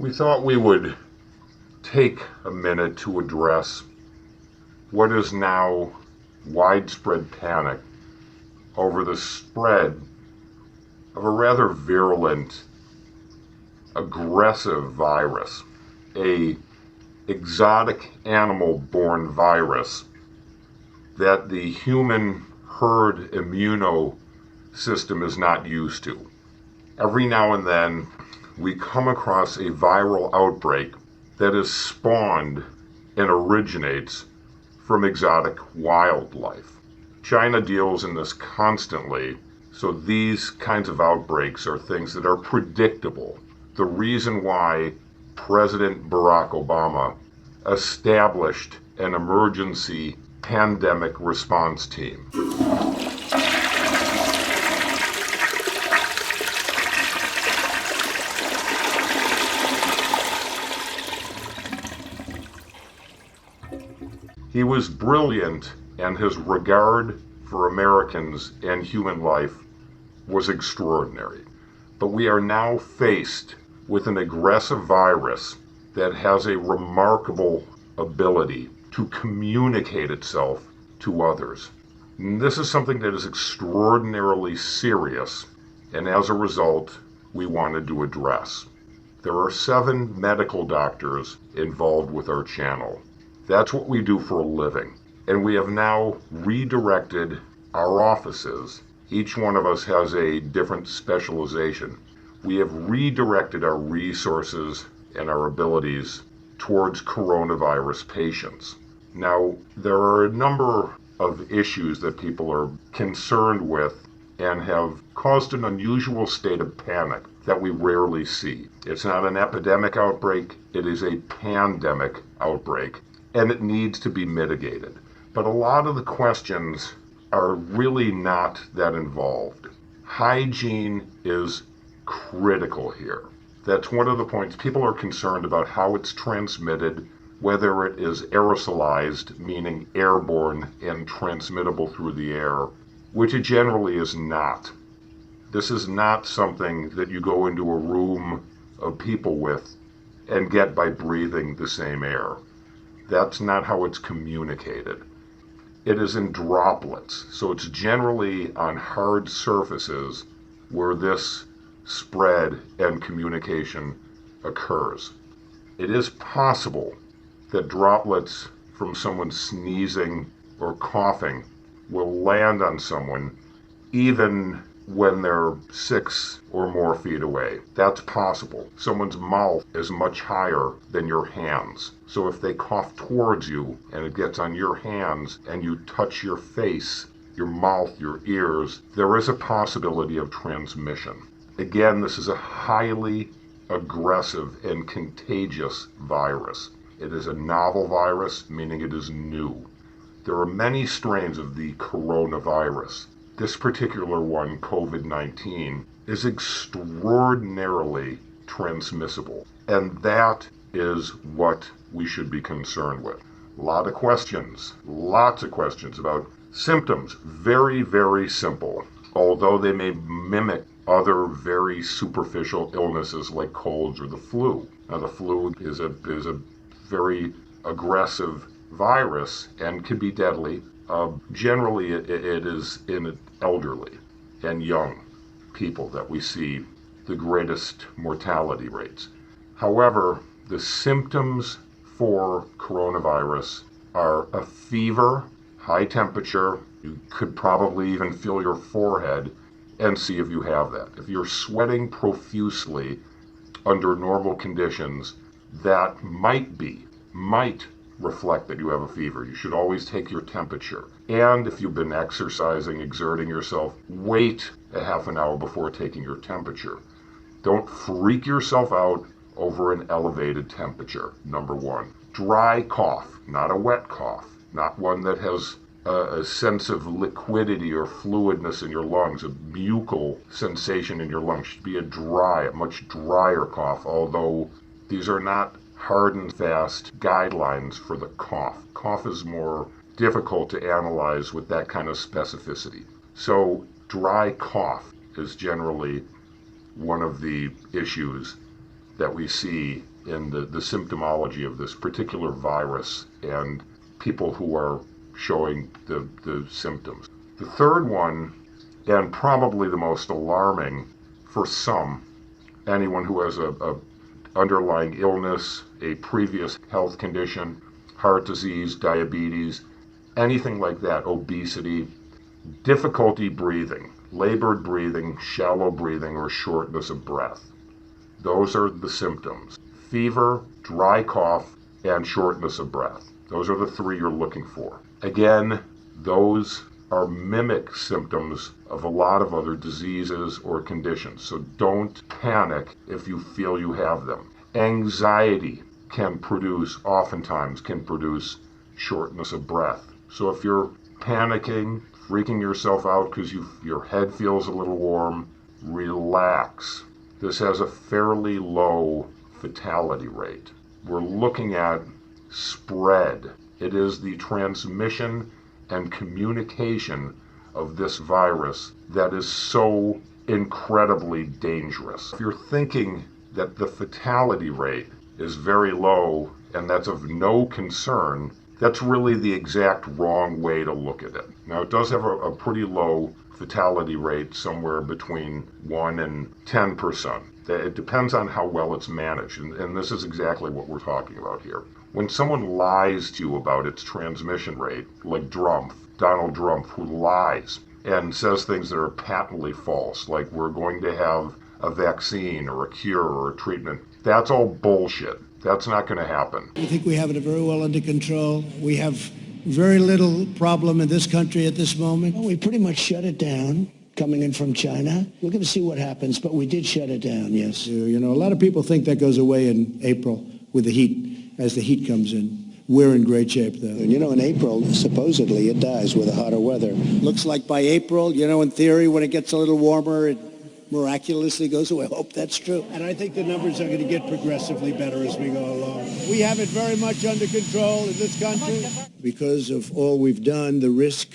We thought we would take a minute to address what is now widespread panic over the spread of a rather virulent, aggressive virus, a exotic animal-borne virus that the human herd immunosystem is not used to. Every now and then, we come across a viral outbreak that is spawned and originates from exotic wildlife. China deals in this constantly, so these kinds of outbreaks are things that are predictable. The reason why President Barack Obama established an emergency pandemic response team. He was brilliant, and his regard for Americans and human life was extraordinary. But we are now faced with an aggressive virus that has a remarkable ability to communicate itself to others. And this is something that is extraordinarily serious, and as a result, we wanted to address. There are 7 medical doctors involved with our channel. That's what we do for a living. And we have now redirected our offices. Each one of us has a different specialization. We have redirected our resources and our abilities towards coronavirus patients. Now, there are a number of issues that people are concerned with and have caused an unusual state of panic that we rarely see. It's not an epidemic outbreak, it is a pandemic outbreak, and it needs to be mitigated. But a lot of the questions are really not that involved. Hygiene is critical here. That's one of the points. People are concerned about how it's transmitted, whether it is aerosolized, meaning airborne and transmittable through the air, which it generally is not. This is not something that you go into a room of people with and get by breathing the same air. That's not how it's communicated. It is in droplets, so it's generally on hard surfaces where this spread and communication occurs. It is possible that droplets from someone sneezing or coughing will land on someone even when they're 6 or more feet away. That's possible. Someone's mouth is much higher than your hands. So if they cough towards you and it gets on your hands and you touch your face, your mouth, your ears, there is a possibility of transmission. Again, this is a highly aggressive and contagious virus. It is a novel virus, meaning it is new. There are many strains of the coronavirus. This particular one, COVID-19, is extraordinarily transmissible, and that is what we should be concerned with. A lot of questions, lots of questions about symptoms. Very, very simple, although they may mimic other very superficial illnesses like colds or the flu. Now, the flu is a very aggressive virus and can be deadly. Generally, it is in elderly and young people that we see the greatest mortality rates. However, the symptoms for coronavirus are a fever, high temperature. You could probably even feel your forehead and see if you have that. If you're sweating profusely under normal conditions, that might reflect that you have a fever. You should always take your temperature. And if you've been exercising, exerting yourself, wait a half an hour before taking your temperature. Don't freak yourself out over an elevated temperature, number 1. Dry cough, not a wet cough, not one that has a sense of liquidity or fluidness in your lungs, a buccal sensation in your lungs. It should be a much drier cough, although these are not hard and fast guidelines for the cough. Cough is more difficult to analyze with that kind of specificity. So dry cough is generally one of the issues that we see in the symptomology of this particular virus and people who are showing the symptoms. The third one, and probably the most alarming for anyone who has a underlying illness, a previous health condition, heart disease, diabetes, anything like that, obesity, difficulty breathing, labored breathing, shallow breathing, or shortness of breath. Those are the symptoms. Fever, dry cough, and shortness of breath. Those are the three you're looking for. Again, those are mimic symptoms of a lot of other diseases or conditions, so don't panic if you feel you have them. Anxiety oftentimes can produce shortness of breath. So if you're panicking, freaking yourself out because your head feels a little warm, relax. This has a fairly low fatality rate. We're looking at spread. It is the transmission and communication of this virus that is so incredibly dangerous. If you're thinking that the fatality rate is very low and that's of no concern, that's really the exact wrong way to look at it. Now, it does have a pretty low fatality rate, somewhere between 1 and 10%. It depends on how well it's managed, and this is exactly what we're talking about here. When someone lies to you about its transmission rate, like Donald Trump, who lies and says things that are patently false, like we're going to have a vaccine or a cure or a treatment, that's all bullshit. That's not going to happen. I think we have it very well under control. We have very little problem in this country at this moment. Well, we pretty much shut it down coming in from China. We're going to see what happens, but we did shut it down, yes. You know, a lot of people think that goes away in April with the heat, as the heat comes in. We're in great shape, though. And, you know, in April, supposedly, it dies with the hotter weather. Looks like by April, you know, in theory, when it gets a little warmer, it miraculously goes away. I hope that's true. And I think the numbers are going to get progressively better as we go along. We have it very much under control in this country. Because of all we've done, the risk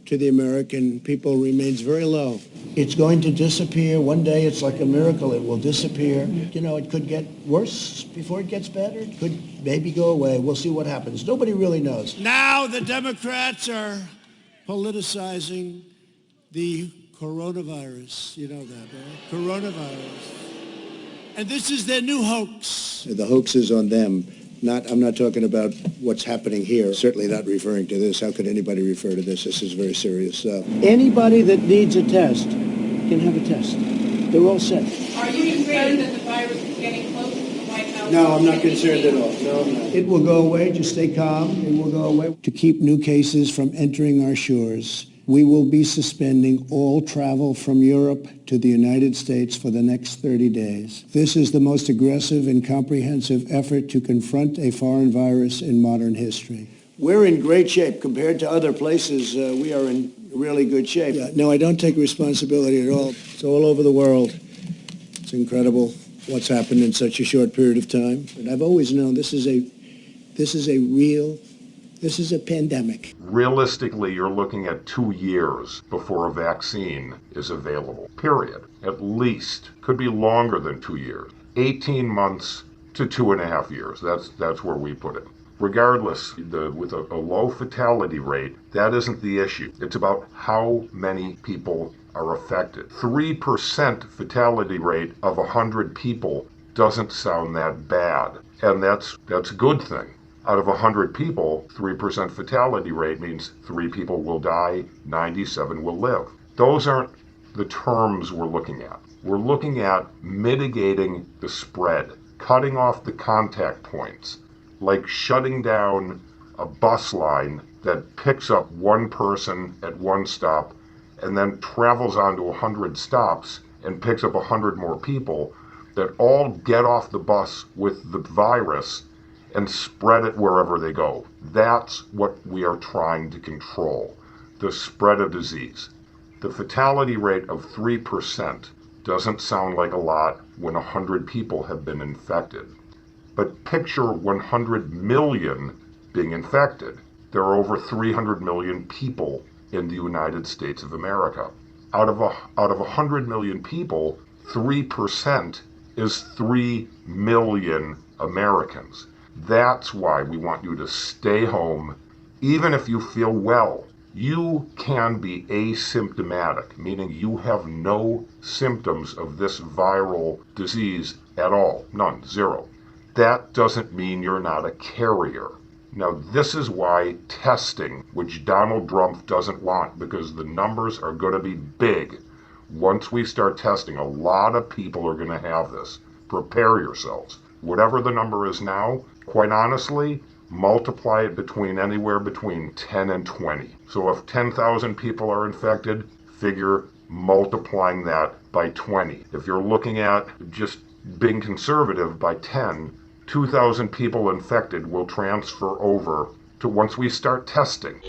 to the American people remains very low. It's going to disappear. One day, it's like a miracle. It will disappear. You know, it could get worse before it gets better. It could maybe go away. We'll see what happens. Nobody really knows. Now the Democrats are politicizing the coronavirus. You know that, right? Coronavirus. And this is their new hoax. The hoax is on them. I'm not talking about what's happening here. Certainly not referring to this. How could anybody refer to this? This is very serious. Anybody that needs a test can have a test. They're all set. Are you concerned that the virus is getting close to the White House? No, I'm not concerned at all. No, I'm not. It will go away. Just stay calm. It will go away. To keep new cases from entering our shores, we will be suspending all travel from Europe to the United States for the next 30 days. This is the most aggressive and comprehensive effort to confront a foreign virus in modern history. We're in great shape compared to other places. We are in really good shape. Yeah, no, I don't take responsibility at all. It's all over the world. It's incredible what's happened in such a short period of time. But I've always known this is a pandemic. Realistically, you're looking at 2 years before a vaccine is available, period. At least. Could be longer than 2 years. 18 months to 2.5 years. That's where we put it. Regardless, with a low fatality rate, that isn't the issue. It's about how many people are affected. 3% fatality rate of 100 people doesn't sound that bad. And that's a good thing. Out of 100 people, 3% fatality rate means 3 people will die, 97 will live. Those aren't the terms we're looking at. We're looking at mitigating the spread, cutting off the contact points, like shutting down a bus line that picks up one person at one stop and then travels on to 100 stops and picks up 100 more people that all get off the bus with the virus and spread it wherever they go. That's what we are trying to control, the spread of disease. The fatality rate of 3% doesn't sound like a lot when 100 people have been infected. But picture 100 million being infected. There are over 300 million people in the United States of America. Out of 100 million people, 3% is 3 million Americans. That's why we want you to stay home, even if you feel well. You can be asymptomatic, meaning you have no symptoms of this viral disease at all. None. Zero. That doesn't mean you're not a carrier. Now, this is why testing, which Donald Trump doesn't want, because the numbers are going to be big. Once we start testing, a lot of people are going to have this. Prepare yourselves. Whatever the number is now, quite honestly, multiply it anywhere between 10 and 20. So if 10,000 people are infected, figure multiplying that by 20. If you're looking at just being conservative by 10, 2,000 people infected will transfer over to once we start testing,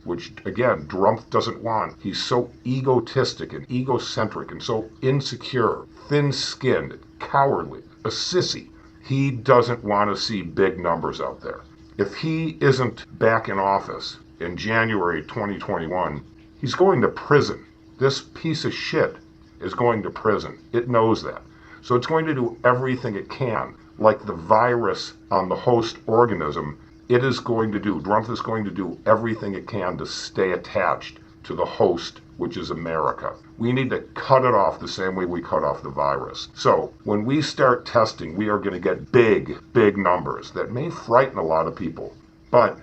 which again, Trump doesn't want. He's so egotistic and egocentric and so insecure, thin-skinned, cowardly, a sissy. He doesn't want to see big numbers out there. If he isn't back in office in January 2021, he's going to prison. This piece of shit is going to prison. It knows that. So it's going to do everything it can. Like the virus on the host organism, it is going to do, Trump is going to do everything it can to stay attached to the host, which is America. We need to cut it off the same way we cut off the virus. So when we start testing, we are going to get big numbers that may frighten a lot of people. But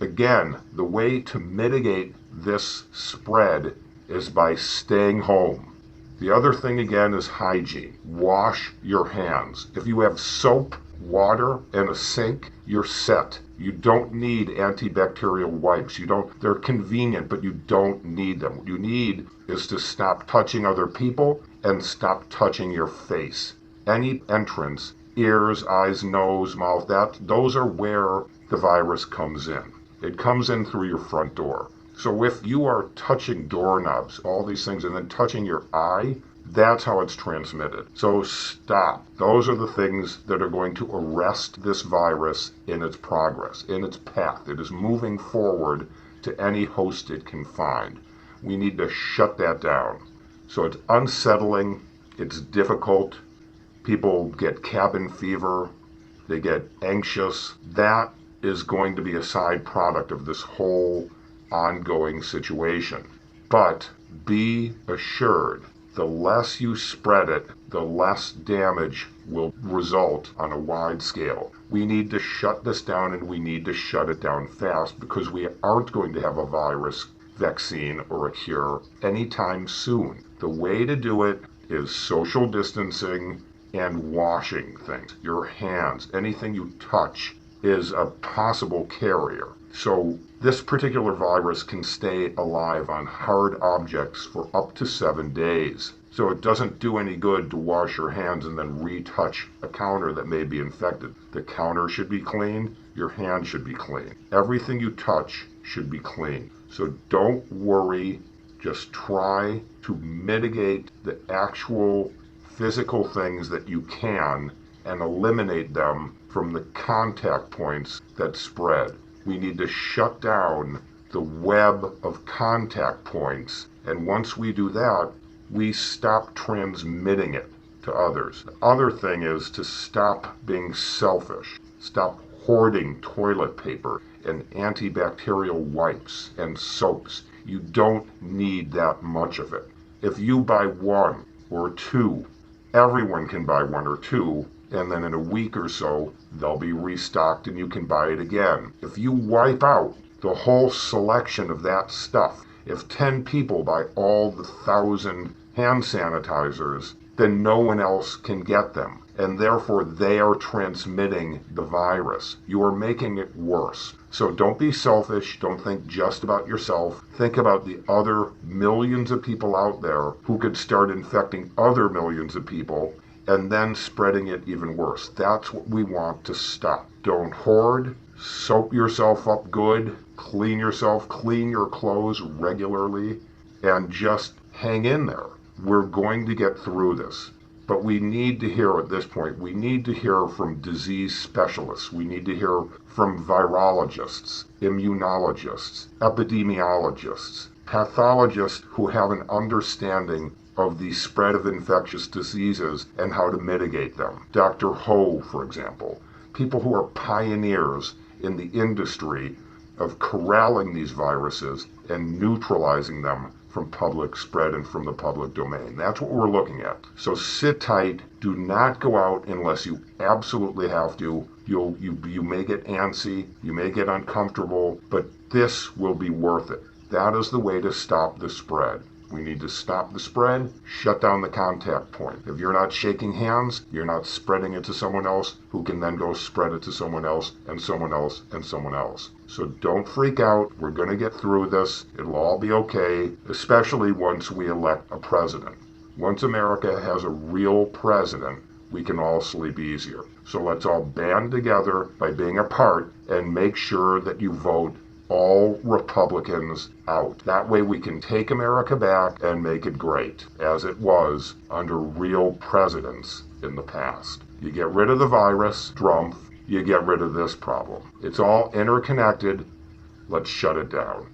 again, the way to mitigate this spread is by staying home. The other thing again is hygiene. Wash your hands. If you have soap, water, and a sink, you're set. You don't need antibacterial wipes. They're convenient, but you don't need them. What you need is to stop touching other people and stop touching your face. Any entrance, ears, eyes, nose, mouth, those are where the virus comes in. It comes in through your front door. So if you are touching doorknobs, all these things, and then touching your eye, that's how it's transmitted. So stop. Those are the things that are going to arrest this virus in its progress, in its path. It is moving forward to any host it can find. We need to shut that down. So it's unsettling. It's difficult. People get cabin fever. They get anxious. That is going to be a side product of this whole ongoing situation. But be assured, the less you spread it, the less damage will result on a wide scale. We need to shut this down, and we need to shut it down fast, because we aren't going to have a virus vaccine or a cure anytime soon. The way to do it is social distancing and washing things. Your hands, anything you touch is a possible carrier. So this particular virus can stay alive on hard objects for up to 7 days. So it doesn't do any good to wash your hands and then retouch a counter that may be infected. The counter should be clean. Your hands should be clean. Everything you touch should be clean. So don't worry. Just try to mitigate the actual physical things that you can and eliminate them from the contact points that spread. We need to shut down the web of contact points, and once we do that, we stop transmitting it to others. The other thing is to stop being selfish. Stop hoarding toilet paper and antibacterial wipes and soaps. You don't need that much of it. If you buy one or two, everyone can buy one or two, and then in a week or so, they'll be restocked and you can buy it again. If you wipe out the whole selection of that stuff, if 10 people buy all the 1,000 hand sanitizers, then no one else can get them. And therefore, they are transmitting the virus. You are making it worse. So don't be selfish. Don't think just about yourself. Think about the other millions of people out there who could start infecting other millions of people and then spreading it even worse. That's what we want to stop. Don't hoard. Soap yourself up good. Clean yourself. Clean your clothes regularly. And just hang in there. We're going to get through this. But we need to hear at this point, we need to hear from disease specialists. We need to hear from virologists, immunologists, epidemiologists, pathologists who have an understanding of the spread of infectious diseases and how to mitigate them. Dr. Ho, for example, people who are pioneers in the industry of corralling these viruses and neutralizing them from public spread and from the public domain. That's what we're looking at. So sit tight. Do not go out unless you absolutely have to. You may get antsy, you may get uncomfortable, but this will be worth it. That is the way to stop the spread. We need to stop the spread, shut down the contact point. If you're not shaking hands, you're not spreading it to someone else who can then go spread it to someone else and someone else and someone else. So don't freak out. We're going to get through this. It'll all be okay, especially once we elect a president. Once America has a real president, we can all sleep easier. So let's all band together by being apart and make sure that you vote all Republicans out. That way we can take America back and make it great, as it was under real presidents in the past. You get rid of the virus, Trump, you get rid of this problem. It's all interconnected. Let's shut it down.